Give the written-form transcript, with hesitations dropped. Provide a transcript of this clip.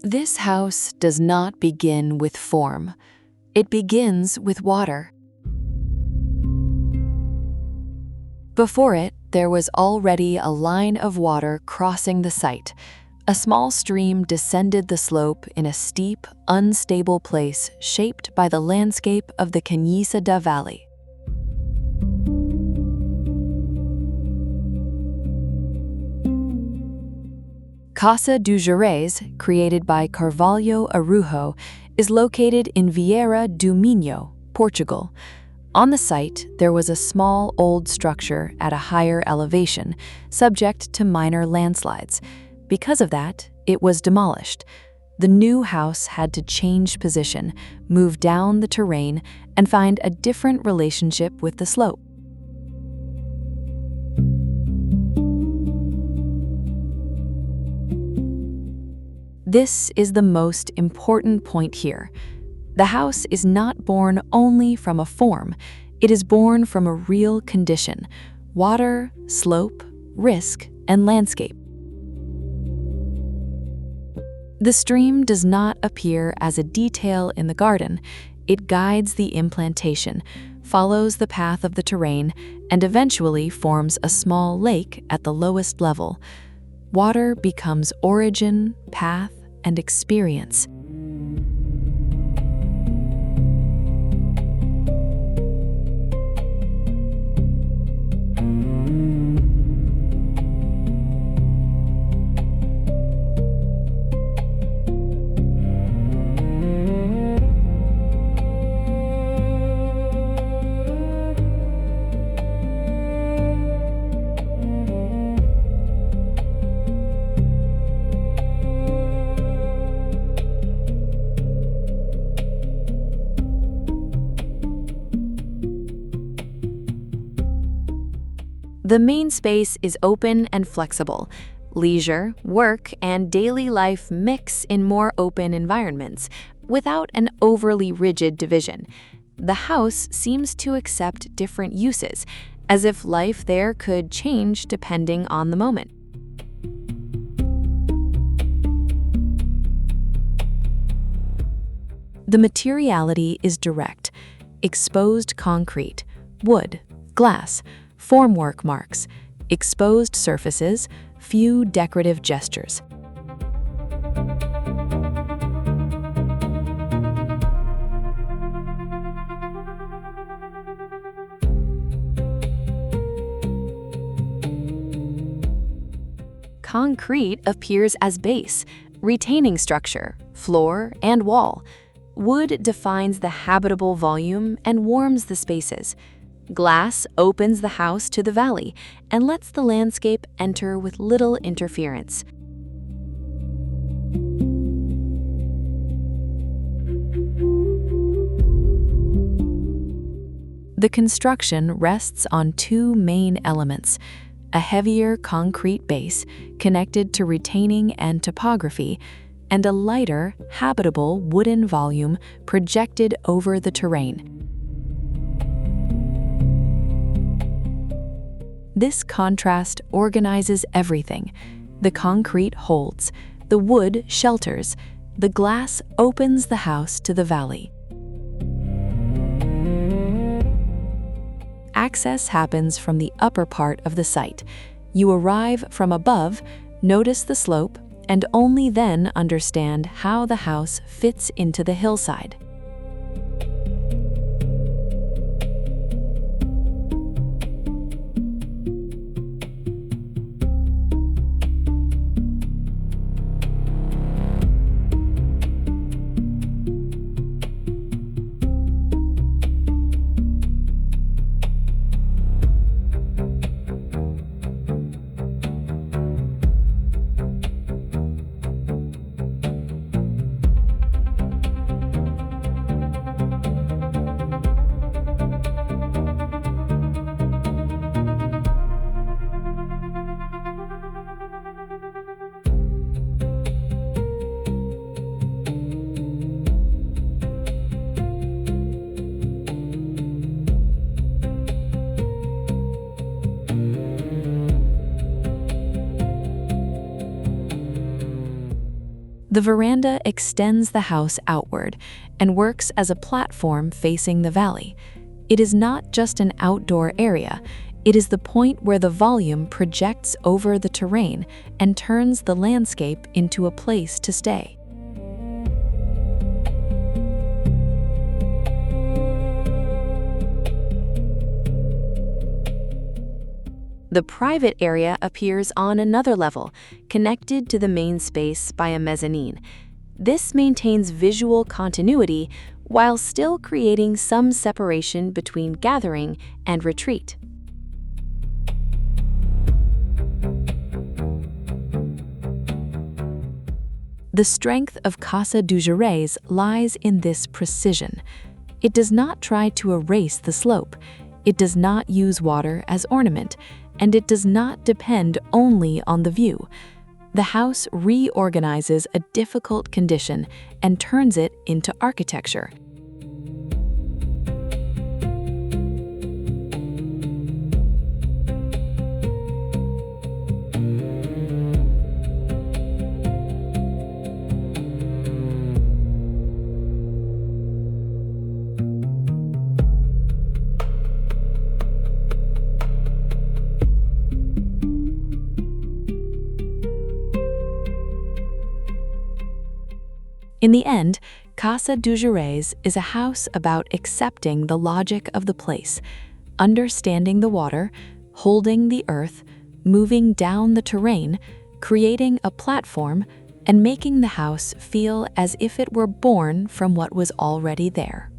This house does not begin with form. It begins with water. Before it, there was already a line of water crossing the site. A small stream descended the slope in a steep, unstable place shaped by the landscape of the Caniçada Valley. Casa do Gerês, created by Carvalho Araújo, is located in Vieira do Minho, Portugal. On the site, there was a small old structure at a higher elevation, subject to minor landslides. Because of that, it was demolished. The new house had to change position, move down the terrain, and find a different relationship with the slope. This is the most important point here. The house is not born only from a form, it is born from a real condition: water, slope, risk, and landscape. The stream does not appear as a detail in the garden. It guides the implantation, follows the path of the terrain, and eventually forms a small lake at the lowest level. Water becomes origin, path, and experience. The main space is open and flexible. Leisure, work, and daily life mix in more open environments, without an overly rigid division. The house seems to accept different uses, as if life there could change depending on the moment. The materiality is direct: exposed concrete, wood, glass, formwork marks, exposed surfaces, few decorative gestures. Concrete appears as base, retaining structure, floor, and wall. Wood defines the habitable volume and warms the spaces. Glass opens the house to the valley and lets the landscape enter with little interference. The construction rests on two main elements: a heavier concrete base connected to retaining and topography, and a lighter, habitable wooden volume projected over the terrain. This contrast organizes everything. The concrete holds, the wood shelters, the glass opens the house to the valley. Access happens from the upper part of the site. You arrive from above, notice the slope, and only then understand how the house fits into the hillside. The veranda extends the house outward and works as a platform facing the valley. It is not just an outdoor area, it is the point where the volume projects over the terrain and turns the landscape into a place to stay. The private area appears on another level, connected to the main space by a mezzanine. This maintains visual continuity while still creating some separation between gathering and retreat. The strength of Casa do Gerês lies in this precision. It does not try to erase the slope. It does not use water as ornament, and it does not depend only on the view. The house reorganizes a difficult condition and turns it into architecture. In the end, Casa do Gerês is a house about accepting the logic of the place, understanding the water, holding the earth, moving down the terrain, creating a platform, and making the house feel as if it were born from what was already there.